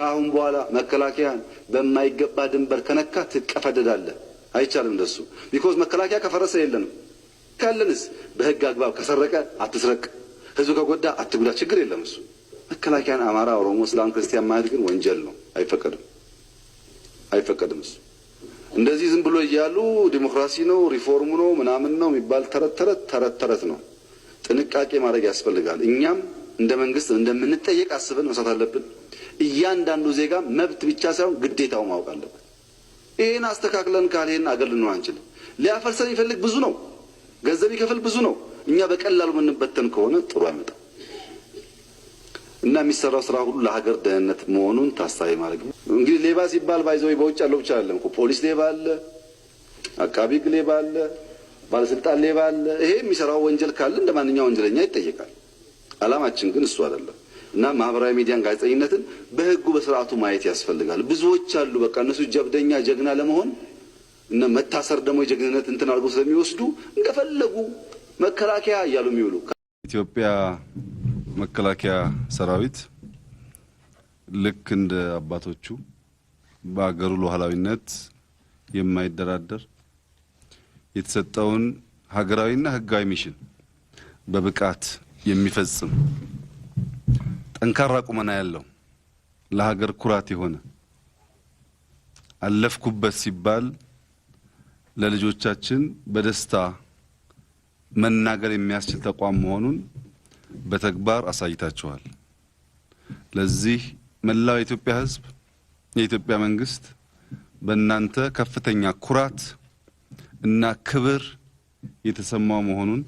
ካሁን በኋላ መከላከያን በማይገባ ድንበር ከነካ ትቀፈደዳለህ። አይቻልም እንደሱ። ቢኮዝ መከላከያ ከፈረሰ የለንም። ካለንስ በህግ አግባብ ከሰረቀ አትስረቅ፣ ህዝብ ከጎዳ አትጉዳ፣ ችግር የለም እሱ። መከላከያን አማራ፣ ኦሮሞ፣ እስላም፣ ክርስቲያን ማለት ግን ወንጀል ነው። አይፈቀድም እሱ። እንደዚህ ዝም ብሎ እያሉ ዲሞክራሲ ነው ሪፎርም ነው ምናምን ነው የሚባል ተረት ነው። ጥንቃቄ ማድረግ ያስፈልጋል። እኛም እንደ መንግስት እንደምንጠየቅ አስበን መስራት አለብን። እያንዳንዱ ዜጋ መብት ብቻ ሳይሆን ግዴታው ማወቅ አለበት። ይሄን አስተካክለን ካልሄን አገር ልንሆን አንችልም። ሊያፈርሰን ይፈልግ ብዙ ነው፣ ገንዘብ ይከፍል ብዙ ነው። እኛ በቀላሉ የምንበተን ከሆነ ጥሩ አይመጣም እና የሚሰራው ስራ ሁሉ ለሀገር ደህንነት መሆኑን ታሳቢ ማድረግ ነው። እንግዲህ ሌባ ሲባል ባይዘው በውጭ ያለው ብቻ አይደለም እኮ ፖሊስ ሌባ አለ፣ አቃቢ ሕግ ሌባ አለ፣ ባለስልጣን ሌባ አለ። ይሄ የሚሰራው ወንጀል ካለ እንደማንኛውም ወንጀለኛ ይጠየቃል። አላማችን ግን እሱ አይደለም እና ማህበራዊ ሚዲያን ጋዜጠኝነትን በህጉ በስርዓቱ ማየት ያስፈልጋል። ብዙዎች አሉ በቃ እነሱ ጀብደኛ ጀግና ለመሆን እና መታሰር ደግሞ የጀግንነት እንትን አድርገው ስለሚወስዱ እንደፈለጉ መከላከያ እያሉ የሚውሉ ኢትዮጵያ መከላከያ ሰራዊት ልክ እንደ አባቶቹ በአገሩ ሉዓላዊነት የማይደራደር የተሰጠውን ሀገራዊና ህጋዊ ሚሽን በብቃት የሚፈጽም ጠንካራ ቁመና ያለው ለሀገር ኩራት የሆነ አለፍኩበት ሲባል ለልጆቻችን በደስታ መናገር የሚያስችል ተቋም መሆኑን በተግባር አሳይታችኋል። ለዚህ መላው የኢትዮጵያ ህዝብ፣ የኢትዮጵያ መንግስት በእናንተ ከፍተኛ ኩራት እና ክብር የተሰማው መሆኑን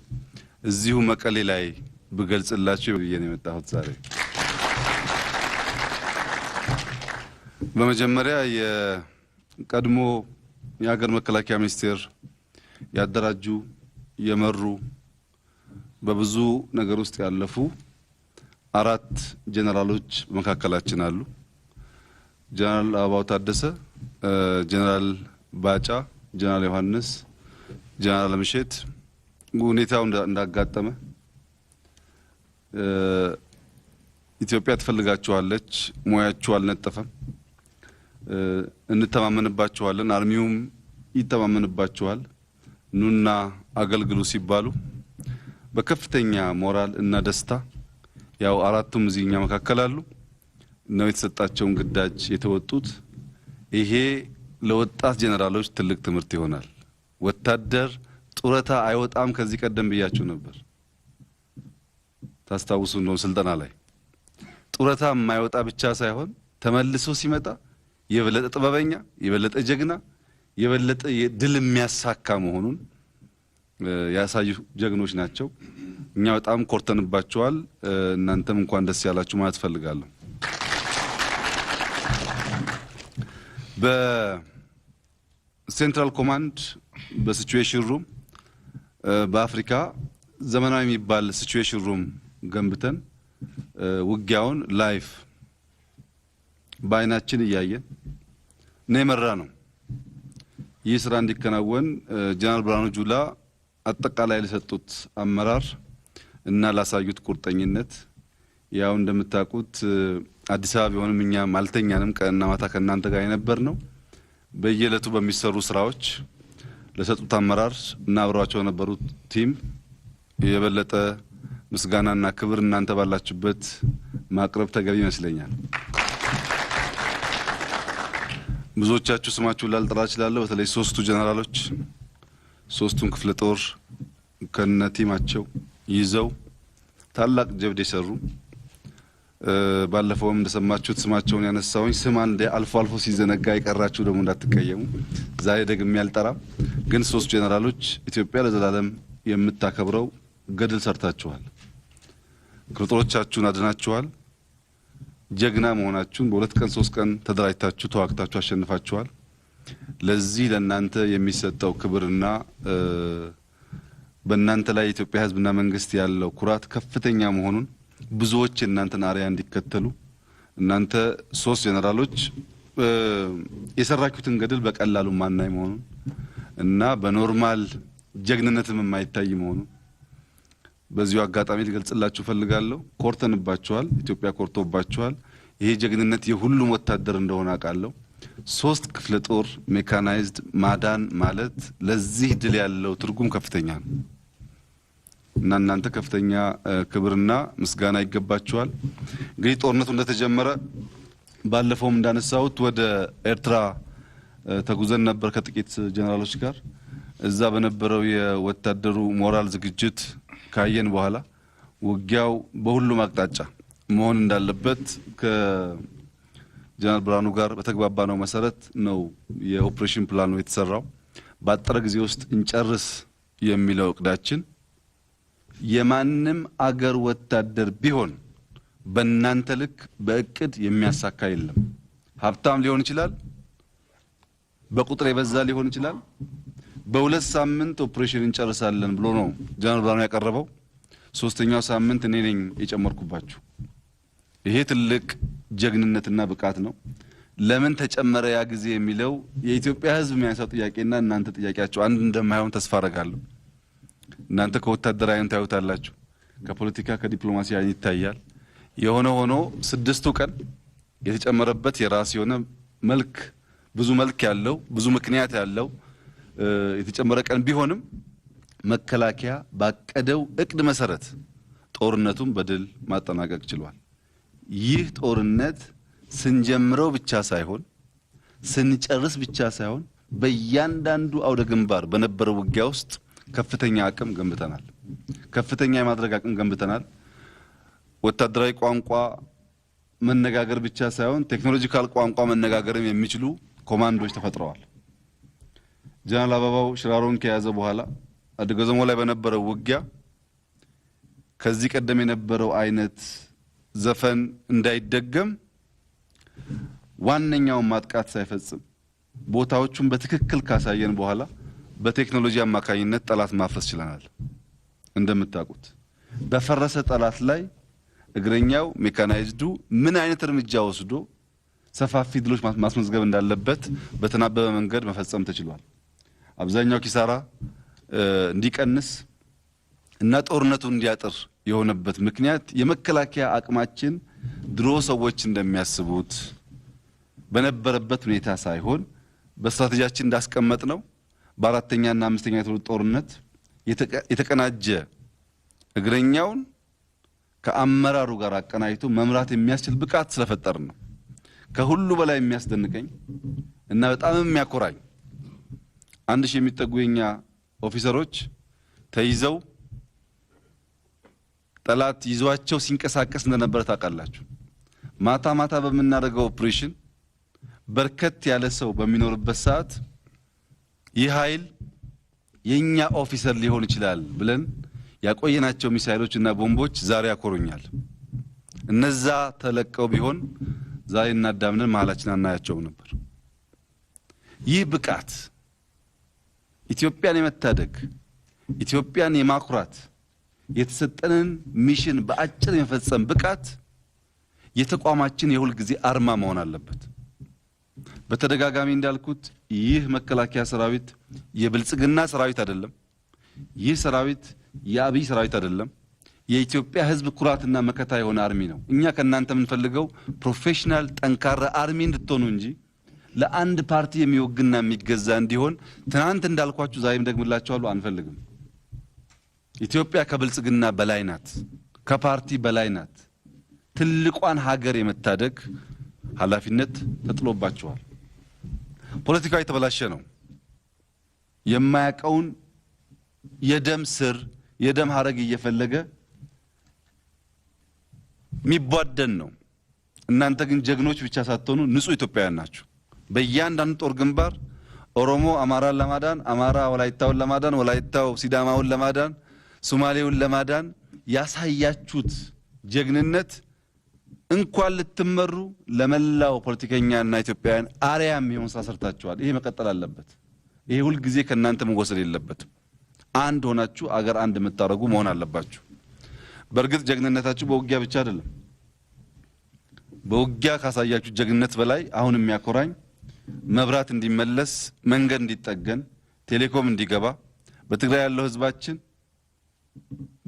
እዚሁ መቀሌ ላይ ብገልጽላችሁ ብዬ ነው የመጣሁት ዛሬ። በመጀመሪያ የቀድሞ የሀገር መከላከያ ሚኒስቴር ያደራጁ የመሩ በብዙ ነገር ውስጥ ያለፉ 4 ጄኔራሎች በመካከላችን አሉ። ጄኔራል አበባው ታደሰ፣ ጄኔራል ባጫ፣ ጄኔራል ዮሐንስ፣ ጄኔራል ምሸት ሁኔታው እንዳጋጠመ ኢትዮጵያ ትፈልጋችኋለች፣ ሙያችሁ አልነጠፈም፣ እንተማመንባችኋለን፣ አርሚውም ይተማመንባችኋል፣ ኑና አገልግሉ ሲባሉ በከፍተኛ ሞራል እና ደስታ ያው 4ቱም እዚህኛ መካከል አሉ ነው የተሰጣቸውን ግዳጅ የተወጡት። ይሄ ለወጣት ጄኔራሎች ትልቅ ትምህርት ይሆናል። ወታደር ጡረታ አይወጣም። ከዚህ ቀደም ብያችሁ ነበር፣ ታስታውሱ ነው። ስልጠና ላይ ጡረታ የማይወጣ ብቻ ሳይሆን ተመልሶ ሲመጣ የበለጠ ጥበበኛ፣ የበለጠ ጀግና፣ የበለጠ ድል የሚያሳካ መሆኑን ያሳዩ ጀግኖች ናቸው። እኛ በጣም ኮርተንባቸዋል። እናንተም እንኳን ደስ ያላችሁ ማለት ፈልጋለሁ። በሴንትራል ኮማንድ በሲቹዌሽን ሩም በአፍሪካ ዘመናዊ የሚባል ሲቹዌሽን ሩም ገንብተን ውጊያውን ላይፍ በአይናችን እያየን ነው የመራ ነው። ይህ ስራ እንዲከናወን ጀነራል ብርሃኑ ጁላ አጠቃላይ ለሰጡት አመራር እና ላሳዩት ቁርጠኝነት ያው እንደምታውቁት አዲስ አበባ ቢሆንም እኛ ማልተኛንም ቀንና ማታ ከናንተ ጋር የነበር ነው። በየለቱ በሚሰሩ ስራዎች ለሰጡት አመራር እና አብረዋቸው የነበሩት ቲም የበለጠ ምስጋናና ክብር እናንተ ባላችሁበት ማቅረብ ተገቢ ይመስለኛል። ብዙዎቻችሁ ስማችሁ ላልጠራ እችላለሁ። በተለይ 3ቱ ጀነራሎች 3ቱን ክፍለ ጦር ከነቲማቸው ይዘው ታላቅ ጀብድ የሰሩ ባለፈውም እንደሰማችሁት ስማቸውን ያነሳውኝ ስም አንዴ አልፎ አልፎ ሲዘነጋ የቀራችሁ ደግሞ እንዳትቀየሙ። ዛሬ ደግሜ ያልጠራም፣ ግን 3 ጀነራሎች ኢትዮጵያ ለዘላለም የምታከብረው ገድል ሰርታችኋል። ክፍለ ጦሮቻችሁን አድናችኋል። ጀግና መሆናችሁን በ2 ቀን 3 ቀን ተደራጅታችሁ ተዋግታችሁ አሸንፋችኋል። ለዚህ ለእናንተ የሚሰጠው ክብርና በእናንተ ላይ የኢትዮጵያ ሕዝብና መንግስት ያለው ኩራት ከፍተኛ መሆኑን ብዙዎች እናንተን አርአያ እንዲከተሉ እናንተ 3 ጀነራሎች የሰራችሁትን ገድል በቀላሉ ማናይ መሆኑን እና በኖርማል ጀግንነትም የማይታይ መሆኑን በዚሁ አጋጣሚ ልገልጽላችሁ ፈልጋለሁ። ኮርተንባችኋል። ኢትዮጵያ ኮርቶባችኋል። ይሄ ጀግንነት የሁሉም ወታደር እንደሆነ አውቃለሁ። 3 ክፍለ ጦር ሜካናይዝድ ማዳን ማለት ለዚህ ድል ያለው ትርጉም ከፍተኛ ነው እና እናንተ ከፍተኛ ክብርና ምስጋና ይገባችኋል። እንግዲህ ጦርነቱ እንደተጀመረ ባለፈውም እንዳነሳሁት ወደ ኤርትራ ተጉዘን ነበር ከጥቂት ጀነራሎች ጋር። እዛ በነበረው የወታደሩ ሞራል ዝግጅት ካየን በኋላ ውጊያው በሁሉም አቅጣጫ መሆን እንዳለበት ከጀነራል ብርሃኑ ጋር በተግባባነው መሰረት ነው የኦፕሬሽን ፕላኑ የተሰራው። ባጠረ ጊዜ ውስጥ እንጨርስ የሚለው እቅዳችን የማንም አገር ወታደር ቢሆን በእናንተ ልክ በእቅድ የሚያሳካ የለም። ሀብታም ሊሆን ይችላል፣ በቁጥር የበዛ ሊሆን ይችላል። በ2 ሳምንት ኦፕሬሽን እንጨርሳለን ብሎ ነው ጀነራል ብርሃኑ ያቀረበው። 3ኛው ሳምንት እኔ ነኝ የጨመርኩባችሁ። ይሄ ትልቅ ጀግንነትና ብቃት ነው። ለምን ተጨመረ ያ ጊዜ የሚለው የኢትዮጵያ ሕዝብ የሚያነሳው ጥያቄና እናንተ ጥያቄያችሁ አንድ እንደማይሆን ተስፋ አደርጋለሁ። እናንተ ከወታደራዊ አይን ታዩታላችሁ፣ ከፖለቲካ ከዲፕሎማሲ አይን ይታያል። የሆነ ሆኖ 6ቱ ቀን የተጨመረበት የራስ የሆነ መልክ ብዙ መልክ ያለው ብዙ ምክንያት ያለው የተጨመረ ቀን ቢሆንም መከላከያ ባቀደው እቅድ መሰረት ጦርነቱን በድል ማጠናቀቅ ችሏል። ይህ ጦርነት ስንጀምረው ብቻ ሳይሆን ስንጨርስ ብቻ ሳይሆን በእያንዳንዱ አውደ ግንባር በነበረው ውጊያ ውስጥ ከፍተኛ አቅም ገንብተናል። ከፍተኛ የማድረግ አቅም ገንብተናል። ወታደራዊ ቋንቋ መነጋገር ብቻ ሳይሆን ቴክኖሎጂካል ቋንቋ መነጋገርም የሚችሉ ኮማንዶች ተፈጥረዋል። ጀነራል አበባው ሽራሮን ከያዘ በኋላ አድገዘሞ ላይ በነበረው ውጊያ ከዚህ ቀደም የነበረው አይነት ዘፈን እንዳይደገም ዋነኛውን ማጥቃት ሳይፈጽም ቦታዎቹን በትክክል ካሳየን በኋላ በቴክኖሎጂ አማካኝነት ጠላት ማፍረስ ችለናል። እንደምታውቁት በፈረሰ ጠላት ላይ እግረኛው ሜካናይዝዱ ምን አይነት እርምጃ ወስዶ ሰፋፊ ድሎች ማስመዝገብ እንዳለበት በተናበበ መንገድ መፈጸም ተችሏል። አብዛኛው ኪሳራ እንዲቀንስ እና ጦርነቱ እንዲያጥር የሆነበት ምክንያት የመከላከያ አቅማችን ድሮ ሰዎች እንደሚያስቡት በነበረበት ሁኔታ ሳይሆን በስትራቴጂያችን እንዳስቀመጥ ነው በአራተኛና አምስተኛ የትውልድ ጦርነት የተቀናጀ እግረኛውን ከአመራሩ ጋር አቀናጅቶ መምራት የሚያስችል ብቃት ስለፈጠር ነው። ከሁሉ በላይ የሚያስደንቀኝ እና በጣም የሚያኮራኝ 1000 የሚጠጉ የኛ ኦፊሰሮች ተይዘው ጠላት ይዟቸው ሲንቀሳቀስ እንደነበረ ታውቃላችሁ። ማታ ማታ በመናደርገው ኦፕሬሽን በርከት ያለ ሰው በሚኖርበት ሰዓት ይህ ኃይል የኛ ኦፊሰር ሊሆን ይችላል ብለን ያቆየናቸው ሚሳኤሎች እና ቦምቦች ዛሬ ያኮሩኛል። እነዛ ተለቀው ቢሆን ዛሬ እናዳምነን መሃላችን አናያቸውም ነበር። ይህ ብቃት ኢትዮጵያን የመታደግ ኢትዮጵያን የማኩራት የተሰጠንን ሚሽን በአጭር የመፈጸም ብቃት የተቋማችን የሁል ጊዜ አርማ መሆን አለበት። በተደጋጋሚ እንዳልኩት ይህ መከላከያ ሰራዊት የብልጽግና ሰራዊት አይደለም። ይህ ሰራዊት የአብይ ሰራዊት አይደለም። የኢትዮጵያ ሕዝብ ኩራትና መከታ የሆነ አርሚ ነው። እኛ ከናንተ የምንፈልገው ፕሮፌሽናል ጠንካራ አርሚ እንድትሆኑ እንጂ ለአንድ ፓርቲ የሚወግና የሚገዛ እንዲሆን ትናንት እንዳልኳችሁ ዛሬም ደግምላችኋለሁ አንፈልግም። ኢትዮጵያ ከብልጽግና በላይ ናት፣ ከፓርቲ በላይ ናት። ትልቋን ሀገር የመታደግ ኃላፊነት ተጥሎባቸዋል። ፖለቲካው የተበላሸ ነው። የማያውቀውን የደም ስር የደም ሀረግ እየፈለገ የሚቧደን ነው። እናንተ ግን ጀግኖች ብቻ ሳትሆኑ ንጹህ ኢትዮጵያውያን ናችሁ። በእያንዳንዱ ጦር ግንባር ኦሮሞ አማራን ለማዳን፣ አማራ ወላይታውን ለማዳን፣ ወላይታው ሲዳማውን ለማዳን፣ ሶማሌውን ለማዳን ያሳያችሁት ጀግንነት እንኳን ልትመሩ ለመላው ፖለቲከኛና ኢትዮጵያውያን አርያም የሚሆን ስራ ሰርታችኋል። ይሄ መቀጠል አለበት። ይሄ ሁል ጊዜ ከናንተ መወሰድ የለበትም። አንድ ሆናችሁ አገር አንድ የምታደርጉ መሆን አለባችሁ። በእርግጥ ጀግንነታችሁ በውጊያ ብቻ አይደለም። በውጊያ ካሳያችሁ ጀግንነት በላይ አሁን የሚያኮራኝ መብራት እንዲመለስ፣ መንገድ እንዲጠገን፣ ቴሌኮም እንዲገባ በትግራይ ያለው ህዝባችን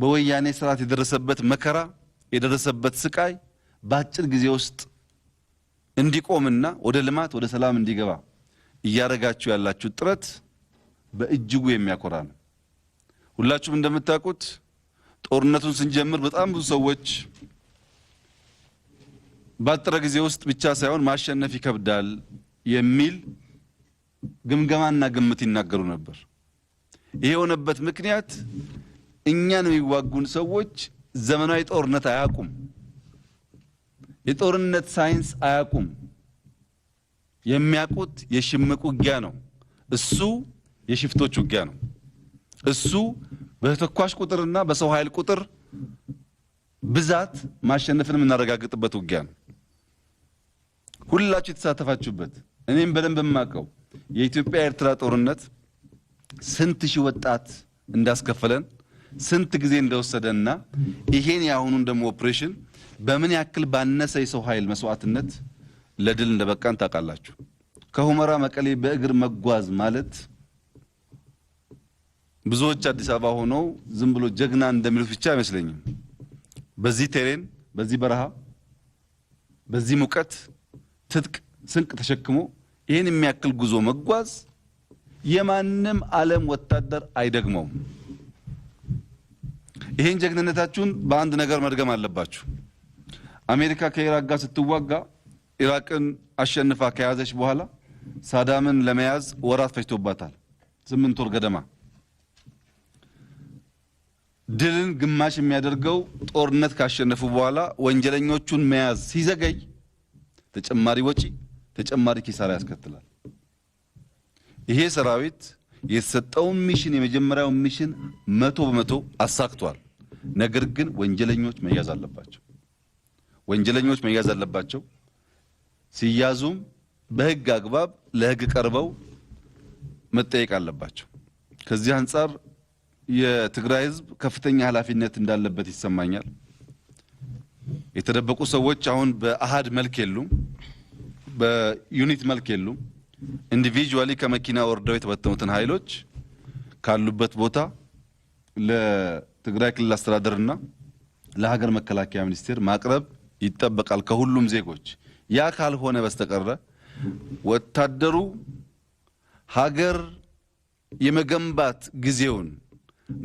በወያኔ ስርዓት የደረሰበት መከራ የደረሰበት ስቃይ በአጭር ጊዜ ውስጥ እንዲቆምና ወደ ልማት ወደ ሰላም እንዲገባ እያረጋችሁ ያላችሁ ጥረት በእጅጉ የሚያኮራ ነው። ሁላችሁም እንደምታውቁት ጦርነቱን ስንጀምር በጣም ብዙ ሰዎች ባጠረ ጊዜ ውስጥ ብቻ ሳይሆን ማሸነፍ ይከብዳል የሚል ግምገማና ግምት ይናገሩ ነበር። ይሄ የሆነበት ምክንያት እኛን የሚዋጉን ሰዎች ዘመናዊ ጦርነት አያውቁም፣ የጦርነት ሳይንስ አያውቁም። የሚያውቁት የሽምቅ ውጊያ ነው። እሱ የሽፍቶች ውጊያ ነው። እሱ በተኳሽ ቁጥርና በሰው ኃይል ቁጥር ብዛት ማሸነፍን የምናረጋግጥበት ውጊያ ነው። ሁላችሁ የተሳተፋችሁበት እኔም በደንብ የማውቀው የኢትዮጵያ ኤርትራ ጦርነት ስንት ሺህ ወጣት እንዳስከፈለን ስንት ጊዜ እንደወሰደና ይሄን ያሁኑን ደግሞ ኦፕሬሽን በምን ያክል ባነሰ የሰው ኃይል መስዋዕትነት ለድል እንደበቃን ታውቃላችሁ። ከሁመራ መቀሌ በእግር መጓዝ ማለት ብዙዎች አዲስ አበባ ሆነው ዝም ብሎ ጀግና እንደሚሉት ብቻ አይመስለኝም። በዚህ ቴሬን፣ በዚህ በረሃ፣ በዚህ ሙቀት ትጥቅ ስንቅ ተሸክሞ ይሄን የሚያክል ጉዞ መጓዝ የማንም ዓለም ወታደር አይደግመውም። ይሄን ጀግንነታችሁን በአንድ ነገር መድገም አለባችሁ። አሜሪካ ከኢራቅ ጋር ስትዋጋ ኢራቅን አሸንፋ ከያዘች በኋላ ሳዳምን ለመያዝ ወራት ፈጅቶባታል፣ 8 ወር ገደማ። ድልን ግማሽ የሚያደርገው ጦርነት ካሸነፉ በኋላ ወንጀለኞቹን መያዝ ሲዘገይ ተጨማሪ ወጪ፣ ተጨማሪ ኪሳራ ያስከትላል። ይሄ ሰራዊት የተሰጠውን ሚሽን የመጀመሪያውን ሚሽን 100% አሳክቷል። ነገር ግን ወንጀለኞች መያዝ አለባቸው። ወንጀለኞች መያዝ አለባቸው። ሲያዙም በህግ አግባብ ለህግ ቀርበው መጠየቅ አለባቸው። ከዚህ አንፃር የትግራይ ህዝብ ከፍተኛ ኃላፊነት እንዳለበት ይሰማኛል። የተደበቁ ሰዎች አሁን በአሃድ መልክ የሉም፣ በዩኒት መልክ የሉም። ኢንዲቪጁዋሊ ከመኪና ወርደው የተበተኑትን ኃይሎች ካሉበት ቦታ ለትግራይ ክልል አስተዳደርና ለሀገር መከላከያ ሚኒስቴር ማቅረብ ይጠበቃል ከሁሉም ዜጎች። ያ ካልሆነ በስተቀር ወታደሩ ሀገር የመገንባት ጊዜውን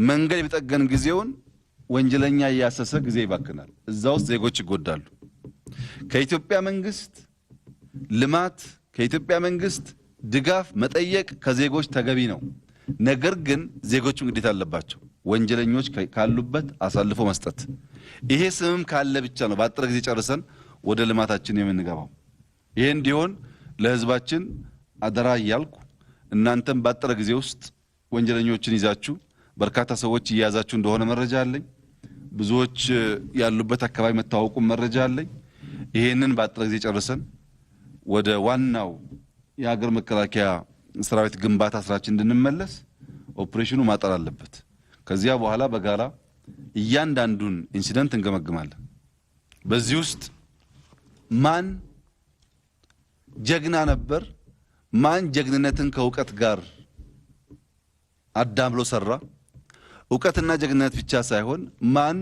መንገድ የመጠገን ጊዜውን ወንጀለኛ ያሰሰ ጊዜ ይባክናል። እዛ ውስጥ ዜጎች ይጎዳሉ። ከኢትዮጵያ መንግስት ልማት ከኢትዮጵያ መንግስት ድጋፍ መጠየቅ ከዜጎች ተገቢ ነው። ነገር ግን ዜጎቹ ግዴታ አለባቸው ወንጀለኞች ካሉበት አሳልፎ መስጠት። ይሄ ስምም ካለ ብቻ ነው በአጠረ ጊዜ ጨርሰን ወደ ልማታችን የምንገባው። ይሄ እንዲሆን ለህዝባችን አደራ እያልኩ እናንተም በአጠረ ጊዜ ውስጥ ወንጀለኞችን ይዛችሁ በርካታ ሰዎች እየያዛችሁ እንደሆነ መረጃ አለኝ። ብዙዎች ያሉበት አካባቢ መታወቁ መረጃ አለኝ። ይሄንን በአጠረ ጊዜ ጨርሰን ወደ ዋናው የሀገር መከላከያ ሰራዊት ግንባታ ስራችን እንድንመለስ ኦፕሬሽኑ ማጠር አለበት። ከዚያ በኋላ በጋራ እያንዳንዱን ኢንሲደንት እንገመግማለን። በዚህ ውስጥ ማን ጀግና ነበር፣ ማን ጀግንነትን ከእውቀት ጋር አዳምሎ ሰራ፣ እውቀትና ጀግንነት ብቻ ሳይሆን ማን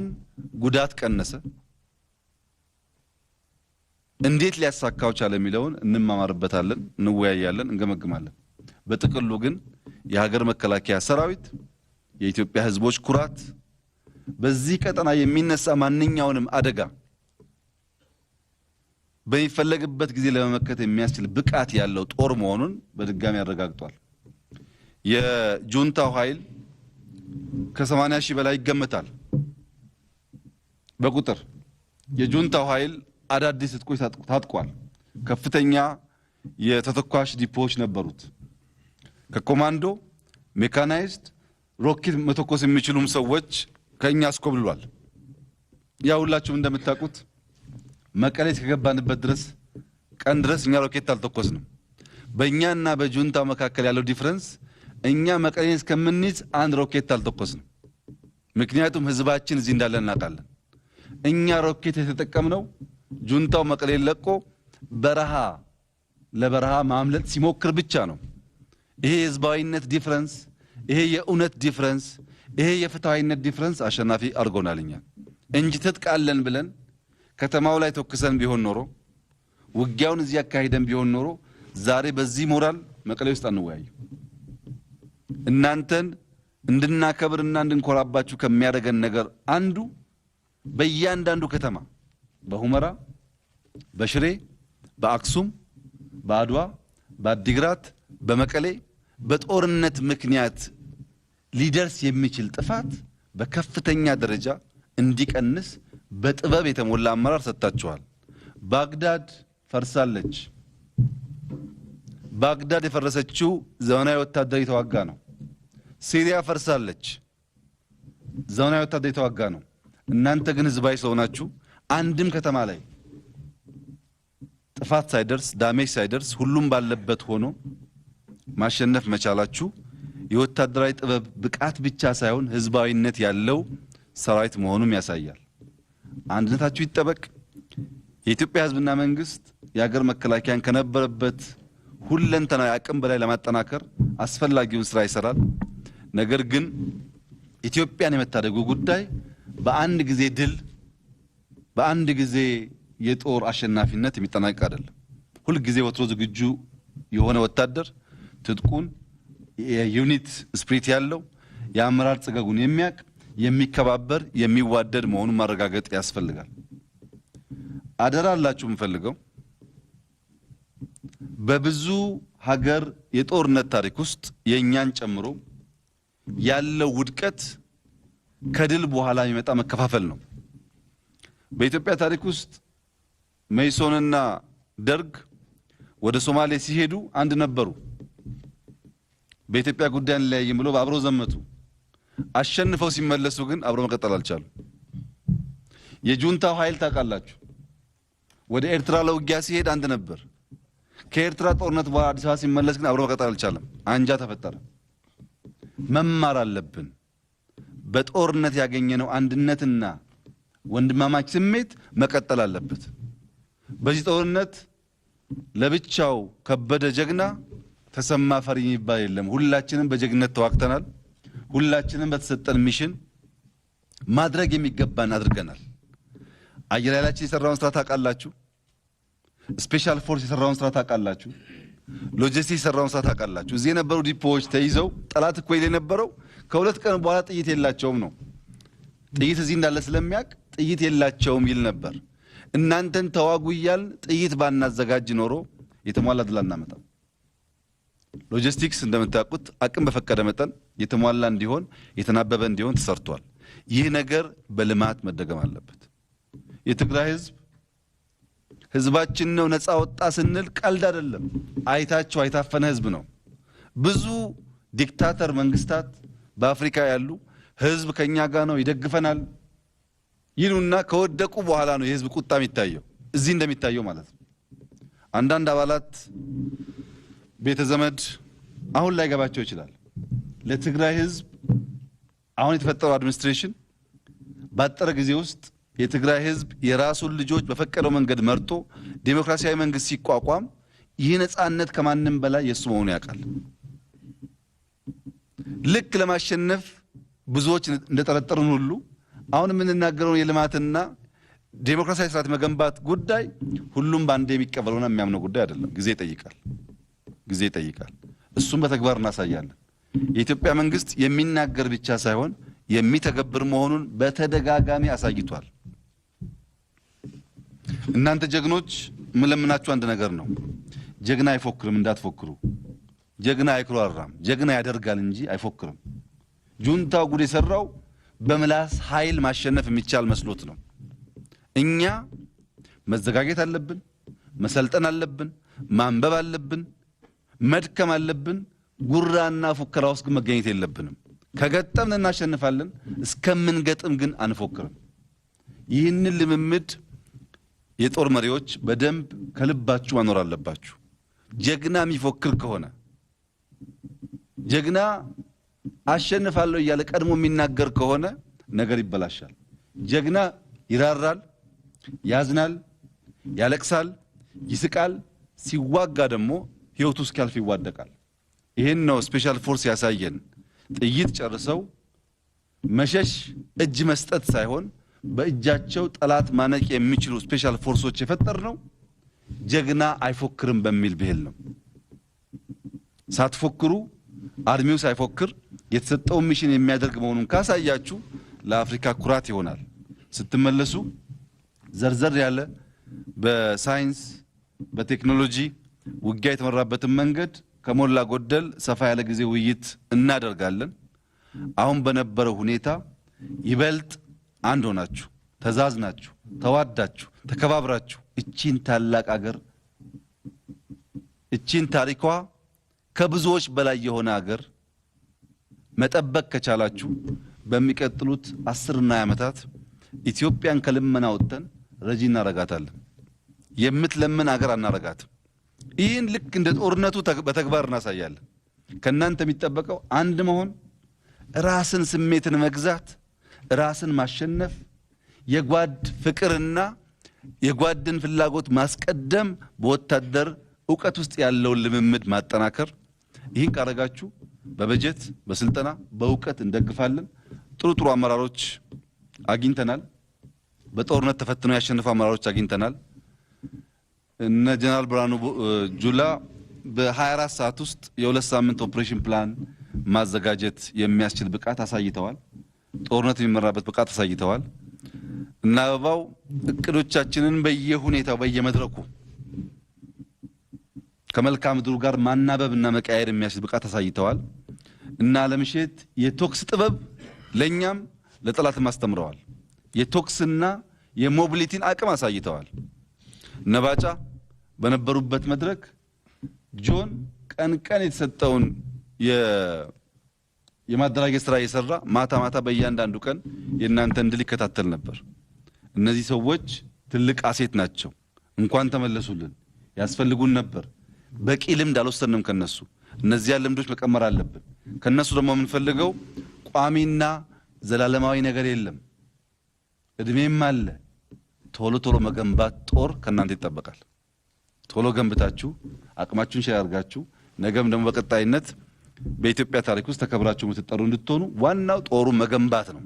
ጉዳት ቀነሰ፣ እንዴት ሊያሳካው ቻለ የሚለውን እንማማርበታለን፣ እንወያያለን፣ እንገመግማለን። በጥቅሉ ግን የሀገር መከላከያ ሰራዊት የኢትዮጵያ ህዝቦች ኩራት፣ በዚህ ቀጠና የሚነሳ ማንኛውንም አደጋ በሚፈለግበት ጊዜ ለመመከት የሚያስችል ብቃት ያለው ጦር መሆኑን በድጋሚ ያረጋግጧል። የጁንታው ኃይል ከ80 ሺህ በላይ ይገመታል በቁጥር። የጁንታው ኃይል አዳዲስ ትጥቆች ታጥቋል። ከፍተኛ የተተኳሽ ዲፖዎች ነበሩት። ከኮማንዶ ሜካናይዝድ ሮኬት መተኮስ የሚችሉም ሰዎች ከኛ አስኮብልሏል። ያ ሁላችሁም እንደምታውቁት መቀሌ ከገባንበት ድረስ ቀን ድረስ እኛ ሮኬት አልተኮስንም። በእኛና በጁንታው መካከል ያለው ዲፈረንስ እኛ መቀሌን እስከምንይዝ አንድ ሮኬት አልተኮስንም። ምክንያቱም ህዝባችን እዚህ እንዳለ እናውቃለን። እኛ ሮኬት የተጠቀምነው ጁንታው መቀሌን ለቆ በረሃ ለበረሃ ማምለጥ ሲሞክር ብቻ ነው። ይሄ የህዝባዊነት ዲፈረንስ፣ ይሄ የእውነት ዲፈረንስ፣ ይሄ የፍትሃዊነት ዲፈረንስ አሸናፊ አድርጎናል እኛ እንጂ ትጥቃለን ብለን ከተማው ላይ ተኩሰን ቢሆን ኖሮ ውጊያውን እዚህ አካሄደን ቢሆን ኖሮ ዛሬ በዚህ ሞራል መቀሌ ውስጥ አንወያዩ። እናንተን እንድናከብርና እንድንኮራባችሁ ከሚያደርገን ነገር አንዱ በእያንዳንዱ ከተማ በሁመራ፣ በሽሬ፣ በአክሱም፣ በአድዋ፣ በአዲግራት፣ በመቀሌ በጦርነት ምክንያት ሊደርስ የሚችል ጥፋት በከፍተኛ ደረጃ እንዲቀንስ በጥበብ የተሞላ አመራር ሰጥታችኋል። ባግዳድ ፈርሳለች። ባግዳድ የፈረሰችው ዘመናዊ ወታደር የተዋጋ ነው። ሲሪያ ፈርሳለች። ዘመናዊ ወታደር የተዋጋ ነው። እናንተ ግን ህዝባዊ ስለሆናችሁ አንድም ከተማ ላይ ጥፋት ሳይደርስ ዳሜጅ ሳይደርስ ሁሉም ባለበት ሆኖ ማሸነፍ መቻላችሁ የወታደራዊ ጥበብ ብቃት ብቻ ሳይሆን ህዝባዊነት ያለው ሰራዊት መሆኑም ያሳያል። አንድነታችሁ ይጠበቅ። የኢትዮጵያ ህዝብና መንግስት የሀገር መከላከያን ከነበረበት ሁለንተናዊ አቅም በላይ ለማጠናከር አስፈላጊውን ስራ ይሰራል። ነገር ግን ኢትዮጵያን የመታደጉ ጉዳይ በአንድ ጊዜ ድል፣ በአንድ ጊዜ የጦር አሸናፊነት የሚጠናቀቅ አይደለም። ሁል ጊዜ ወትሮ ዝግጁ የሆነ ወታደር ትጥቁን የዩኒት ስፕሪት ያለው የአመራር ጽገጉን የሚያቅ የሚከባበር የሚዋደድ መሆኑን ማረጋገጥ ያስፈልጋል። አደራ አላችሁ የምፈልገው በብዙ ሀገር የጦርነት ታሪክ ውስጥ የኛን ጨምሮ ያለው ውድቀት ከድል በኋላ የሚመጣ መከፋፈል ነው። በኢትዮጵያ ታሪክ ውስጥ መይሶንና ደርግ ወደ ሶማሌ ሲሄዱ አንድ ነበሩ። በኢትዮጵያ ጉዳይ ላይ ብሎ አብረው ዘመቱ። አሸንፈው ሲመለሱ ግን አብረው መቀጠል አልቻሉም። የጁንታው ኃይል ታውቃላችሁ፣ ወደ ኤርትራ ለውጊያ ሲሄድ አንድ ነበር። ከኤርትራ ጦርነት በኋላ አዲስ አበባ ሲመለስ ግን አብረው መቀጠል አልቻለም። አንጃ ተፈጠረ። መማር አለብን። በጦርነት ያገኘነው አንድነትና ወንድማማች ስሜት መቀጠል አለበት። በዚህ ጦርነት ለብቻው ከበደ ጀግና ተሰማ ፈሪ የሚባል የለም። ሁላችንም በጀግነት ተዋግተናል። ሁላችንም በተሰጠን ሚሽን ማድረግ የሚገባን አድርገናል። አየር ኃይላችን የሰራውን ስራ ታውቃላችሁ። ስፔሻል ፎርስ የሰራውን ስራ ታውቃላችሁ። ሎጂስቲክስ የሰራውን ስራ ታውቃላችሁ። እዚህ የነበሩ ዲፖዎች ተይዘው ጠላት እኮ ይል የነበረው ከሁለት ቀን በኋላ ጥይት የላቸውም ነው። ጥይት እዚህ እንዳለ ስለሚያውቅ ጥይት የላቸውም ይል ነበር። እናንተን ተዋጉ እያልን ጥይት ባናዘጋጅ ኖሮ የተሟላ ድል አናመጣም። ሎጂስቲክስ እንደምታውቁት አቅም በፈቀደ መጠን የተሟላ እንዲሆን የተናበበ እንዲሆን ተሰርቷል። ይህ ነገር በልማት መደገም አለበት። የትግራይ ህዝባችን ነው ነፃ ወጣ ስንል ቀልድ አይደለም። አይታቸው አይታፈነ ህዝብ ነው። ብዙ ዲክታተር መንግስታት በአፍሪካ ያሉ ህዝብ ከኛ ጋር ነው ይደግፈናል ይሉና ከወደቁ በኋላ ነው የህዝብ ቁጣ የሚታየው። እዚህ እንደሚታየው ማለት ነው። አንዳንድ አባላት ቤተ ዘመድ አሁን ላይ ገባቸው ይችላል። ለትግራይ ህዝብ አሁን የተፈጠረው አድሚኒስትሬሽን ባጠረ ጊዜ ውስጥ የትግራይ ህዝብ የራሱን ልጆች በፈቀደው መንገድ መርጦ ዲሞክራሲያዊ መንግስት ሲቋቋም ይህ ነፃነት ከማንም በላይ የሱ መሆኑ ያውቃል። ልክ ለማሸነፍ ብዙዎች እንደተጠረጠሩን ሁሉ አሁን የምንናገረውን የልማትና ዲሞክራሲያዊ ስርዓት መገንባት ጉዳይ ሁሉም ባንዴ የሚቀበለውና የሚያምነው ጉዳይ አይደለም። ጊዜ ይጠይቃል። እሱም በተግባር እናሳያለን። የኢትዮጵያ መንግስት የሚናገር ብቻ ሳይሆን የሚተገብር መሆኑን በተደጋጋሚ አሳይቷል። እናንተ ጀግኖች ምለምናችሁ አንድ ነገር ነው። ጀግና አይፎክርም፣ እንዳትፎክሩ። ጀግና አይኩራራም፣ ጀግና ያደርጋል እንጂ አይፎክርም። ጁንታው ጉድ የሰራው በምላስ ኃይል ማሸነፍ የሚቻል መስሎት ነው። እኛ መዘጋጀት አለብን፣ መሰልጠን አለብን፣ ማንበብ አለብን፣ መድከም አለብን። ጉራና ፉከራ ውስጥ ግን መገኘት የለብንም። ከገጠምን እናሸንፋለን፣ እስከምንገጥም ግን አንፎክርም። ይህንን ልምምድ የጦር መሪዎች በደንብ ከልባችሁ ማኖር አለባችሁ። ጀግና የሚፎክር ከሆነ ጀግና አሸንፋለሁ እያለ ቀድሞ የሚናገር ከሆነ ነገር ይበላሻል። ጀግና ይራራል፣ ያዝናል፣ ያለቅሳል፣ ይስቃል። ሲዋጋ ደግሞ ህይወቱ እስኪያልፍ ይዋደቃል። ይሄን ነው ስፔሻል ፎርስ ያሳየን። ጥይት ጨርሰው መሸሽ እጅ መስጠት ሳይሆን በእጃቸው ጠላት ማነቅ የሚችሉ ስፔሻል ፎርሶች የፈጠር ነው። ጀግና አይፎክርም በሚል ብሂል ነው። ሳትፎክሩ አርሚው ሳይፎክር የተሰጠው ሚሽን የሚያደርግ መሆኑን ካሳያችሁ ለአፍሪካ ኩራት ይሆናል። ስትመለሱ ዘርዘር ያለ በሳይንስ በቴክኖሎጂ ውጊያ የተመራበትን መንገድ ከሞላ ጎደል ሰፋ ያለ ጊዜ ውይይት እናደርጋለን። አሁን በነበረው ሁኔታ ይበልጥ አንድ ሆናችሁ ተዛዝናችሁ ተዋዳችሁ ተከባብራችሁ እቺን ታላቅ አገር እቺን ታሪኳ ከብዙዎች በላይ የሆነ አገር መጠበቅ ከቻላችሁ በሚቀጥሉት 10 እና 20 ዓመታት ኢትዮጵያን ከልመና ወጥተን ረጂ እናረጋታለን። የምትለምን አገር አናረጋትም። ይህን ልክ እንደ ጦርነቱ በተግባር እናሳያለን። ከናንተ የሚጠበቀው አንድ መሆን፣ ራስን ስሜትን መግዛት፣ ራስን ማሸነፍ፣ የጓድ ፍቅርና የጓድን ፍላጎት ማስቀደም፣ በወታደር ዕውቀት ውስጥ ያለውን ልምምድ ማጠናከር። ይህን ካረጋችሁ በበጀት በስልጠና በዕውቀት እንደግፋለን። ጥሩ ጥሩ አመራሮች አግኝተናል። በጦርነት ተፈትነው ያሸነፉ አመራሮች አግኝተናል። እነ ጀነራል ብርሃኑ ጁላ በ24 ሰዓት ውስጥ የ2 ሳምንት ኦፕሬሽን ፕላን ማዘጋጀት የሚያስችል ብቃት አሳይተዋል። ጦርነት የሚመራበት ብቃት አሳይተዋል። እና አበባው እቅዶቻችንን በየሁኔታው በየመድረኩ ከመልክዓ ምድሩ ጋር ማናበብና መቀያየር የሚያስችል ብቃት አሳይተዋል። እና ለምሽት የቶክስ ጥበብ ለኛም ለጠላትም አስተምረዋል። የቶክስና የሞቢሊቲን አቅም አሳይተዋል። ነባጫ በነበሩበት መድረክ ጆን ቀን ቀን የተሰጠውን የማደራጀት ስራ እየሰራ ማታ ማታ በእያንዳንዱ ቀን የእናንተን ድል ይከታተል ነበር። እነዚህ ሰዎች ትልቅ አሴት ናቸው። እንኳን ተመለሱልን። ያስፈልጉን ነበር። በቂ ልምድ አልወሰድንም ከነሱ። እነዚያን ልምዶች መቀመር አለብን። ከነሱ ደግሞ የምንፈልገው ቋሚና ዘላለማዊ ነገር የለም። እድሜም አለ። ቶሎ ቶሎ መገንባት ጦር ከናንተ ይጠበቃል። ቶሎ ገንብታችሁ አቅማችሁን ሼር አድርጋችሁ ነገም ደግሞ በቀጣይነት በኢትዮጵያ ታሪክ ውስጥ ተከብራችሁ የምትጠሩ እንድትሆኑ ዋናው ጦሩ መገንባት ነው።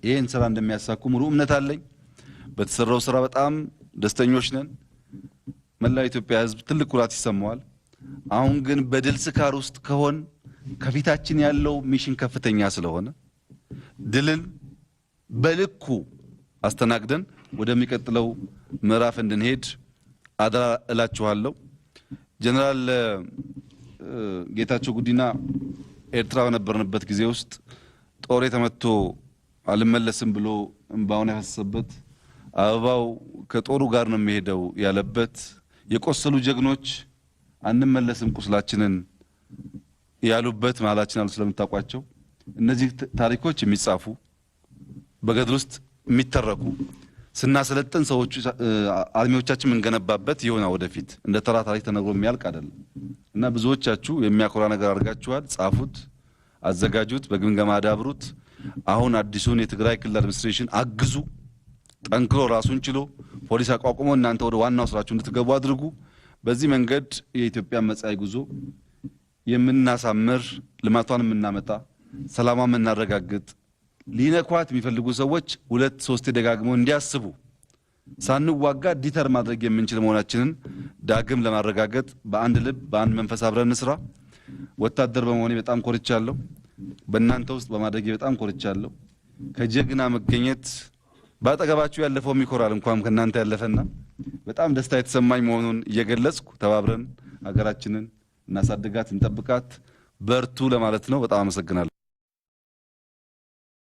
ይሄን ስራ እንደሚያሳኩ ሙሉ እምነት አለኝ። በተሰራው ስራ በጣም ደስተኞች ነን። መላው ኢትዮጵያ ሕዝብ ትልቅ ኩራት ይሰማዋል። አሁን ግን በድል ስካር ውስጥ ከሆን ከፊታችን ያለው ሚሽን ከፍተኛ ስለሆነ ድልን በልኩ አስተናግደን ወደሚቀጥለው ምዕራፍ እንድንሄድ አደራ እላችኋለሁ። ጀነራል ጌታቸው ጉዲና ኤርትራ በነበርንበት ጊዜ ውስጥ ጦር ተመቶ አልመለስም ብሎ እንባውን ያፈሰሰበት፣ አበባው ከጦሩ ጋር ነው የሚሄደው ያለበት፣ የቆሰሉ ጀግኖች አንመለስም ቁስላችንን ያሉበት መሃላችን አሉ። ስለምታውቋቸው እነዚህ ታሪኮች የሚጻፉ በገድል ውስጥ የሚተረኩ ስናሰለጥን ሰዎች አርሚዎቻችን የምንገነባበት ይሆና ወደፊት እንደ ተራ ታሪክ ተነግሮ የሚያልቅ አይደለም እና ብዙዎቻችሁ የሚያኮራ ነገር አድርጋችኋል። ጻፉት፣ አዘጋጁት፣ በግምገማ አዳብሩት። አሁን አዲሱን የትግራይ ክልል አድሚኒስትሬሽን አግዙ። ጠንክሮ ራሱን ችሎ ፖሊስ አቋቁሞ እናንተ ወደ ዋናው ስራችሁ እንድትገቡ አድርጉ። በዚህ መንገድ የኢትዮጵያ መጻኢ ጉዞ የምናሳምር፣ ልማቷን የምናመጣ፣ ሰላሟን የምናረጋግጥ፣ ሊነኳት የሚፈልጉ ሰዎች 2-3 ደጋግመው እንዲያስቡ ሳንዋጋ ዲተር ማድረግ የምንችል መሆናችንን ዳግም ለማረጋገጥ በአንድ ልብ በአንድ መንፈስ አብረን እንስራ። ወታደር በመሆኔ በጣም ኮርቻለሁ። በእናንተ ውስጥ በማድረጌ በጣም ኮርቻለሁ። ከጀግና መገኘት ባጠገባችሁ ያለፈው ይኮራል እንኳን ከናንተ ያለፈና በጣም ደስታ የተሰማኝ መሆኑን እየገለጽኩ ተባብረን ሀገራችንን እናሳድጋት፣ እንጠብቃት፣ በርቱ ለማለት ነው። በጣም አመሰግናለሁ።